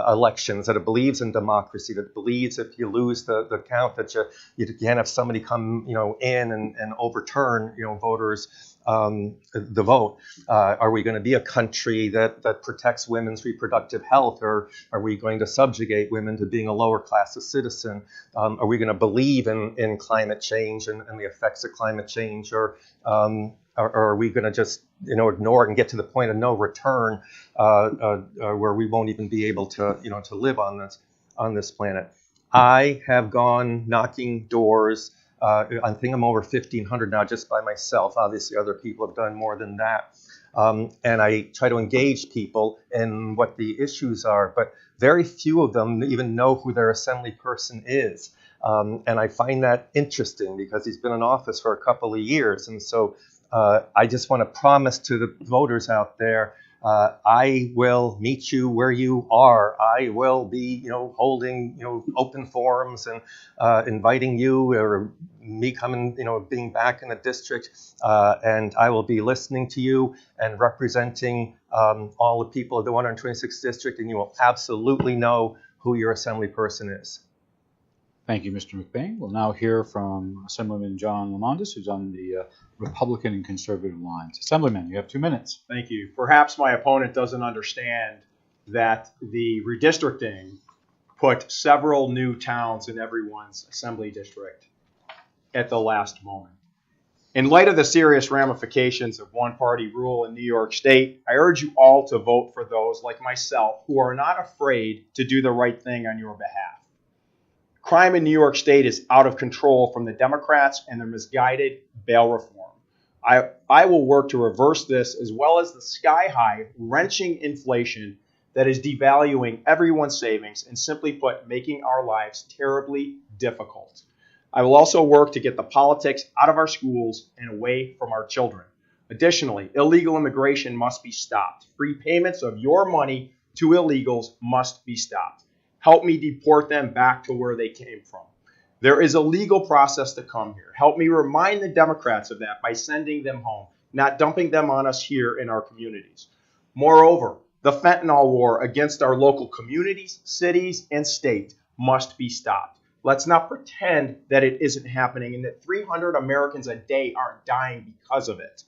elections, that it believes in democracy, that believes if you lose the count that you can't have somebody come in and overturn voters the vote. Are we going to be a country that protects women's reproductive health, or are we going to subjugate women to being a lower class of citizen? Are we going to believe in climate change and the effects of climate change, or are we going to just ignore it and get to the point of no return, where we won't even be able to to live on this planet? I have gone knocking doors. I think I'm over 1,500 now just by myself. Obviously, other people have done more than that. And I try to engage people in what the issues are, but very few of them even know who their assembly person is. And I find that interesting because he's been in office for a couple of years. And so I just want to promise to the voters out there, I will meet you where you are. I will be, holding, open forums and inviting you, or me coming, being back in the district, and I will be listening to you and representing all the people of the 126th district, and you will absolutely know who your assembly person is. Thank you, Mr. MacBain. We'll now hear from Assemblyman John Lemondes, who's on the Republican and Conservative lines. Assemblyman, you have 2 minutes. Thank you. Perhaps my opponent doesn't understand that the redistricting put several new towns in everyone's assembly district. at the last moment. In light of the serious ramifications of one-party rule in New York State, I urge you all to vote for those like myself who are not afraid to do the right thing on your behalf. Crime in New York State is out of control from the Democrats and their misguided bail reform. I will work to reverse this, as well as the sky-high, wrenching inflation that is devaluing everyone's savings and, simply put, making our lives terribly difficult. I will also work to get the politics out of our schools and away from our children. Additionally, illegal immigration must be stopped. Free payments of your money to illegals must be stopped. Help me deport them back to where they came from. There is a legal process to come here. Help me remind the Democrats of that by sending them home, not dumping them on us here in our communities. Moreover, the fentanyl war against our local communities, cities, and state must be stopped. Let's not pretend that it isn't happening and that 300 Americans a day aren't dying because of it.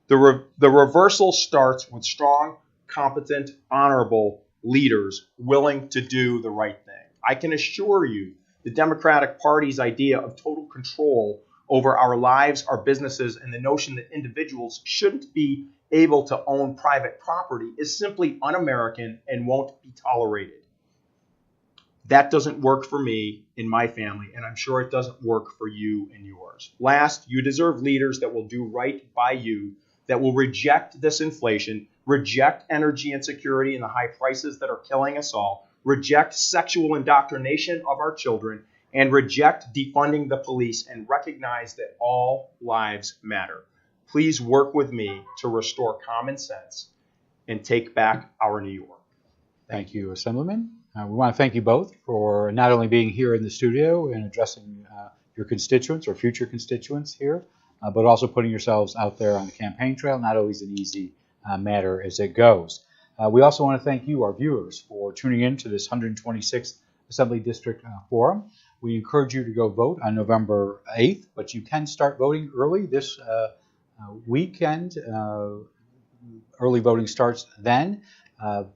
The reversal starts with strong, competent, honorable leaders willing to do the right thing. I can assure you the Democratic Party's idea of total control over our lives, our businesses, and the notion that individuals shouldn't be able to own private property is simply un-American and won't be tolerated. That doesn't work for me and my family, and I'm sure it doesn't work for you and yours. Last, you deserve leaders that will do right by you, that will reject this inflation, reject energy insecurity and the high prices that are killing us all, reject sexual indoctrination of our children, and reject defunding the police and recognize that all lives matter. Please work with me to restore common sense and take back our New York. Thank you, Assemblyman. We want to thank you both for not only being here in the studio and addressing your constituents or future constituents here, but also putting yourselves out there on the campaign trail. Not always an easy matter as it goes. We also want to thank you, our viewers, for tuning in to this 126th Assembly District Forum. We encourage you to go vote on November 8th, but you can start voting early this weekend. Early voting starts then.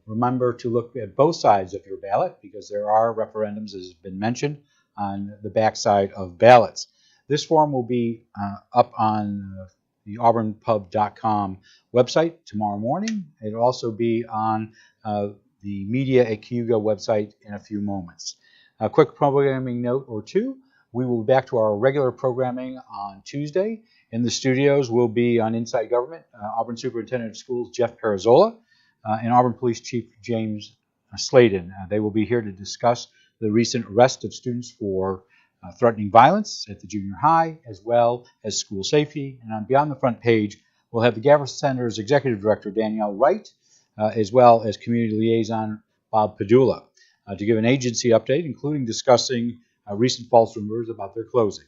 Remember to look at both sides of your ballot, because there are referendums, as has been mentioned, on the backside of ballots. This form will be up on the auburnpub.com website tomorrow morning. It'll also be on the Media at Cayuga website in a few moments. A quick programming note or two. We will be back to our regular programming on Tuesday. In the studios, we'll be on Inside Government, Auburn Superintendent of Schools Jeff Perazzola, and Auburn Police Chief James Sladen. They will be here to discuss the recent arrest of students for threatening violence at the junior high, as well as school safety. And on Beyond the Front Page, we'll have the Gavin Center's Executive Director, Danielle Wright, as well as Community Liaison Bob Padula, to give an agency update, including discussing recent false rumors about their closing.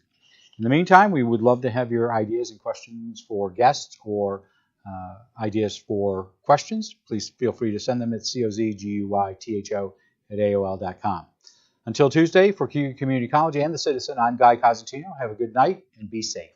In the meantime, we would love to have your ideas and questions for guests or ideas for questions. Please feel free to send them at cozguytho@aol.com. Until Tuesday, for Cayuga Community College and the Citizen, I'm Guy Cosentino. Have a good night and be safe.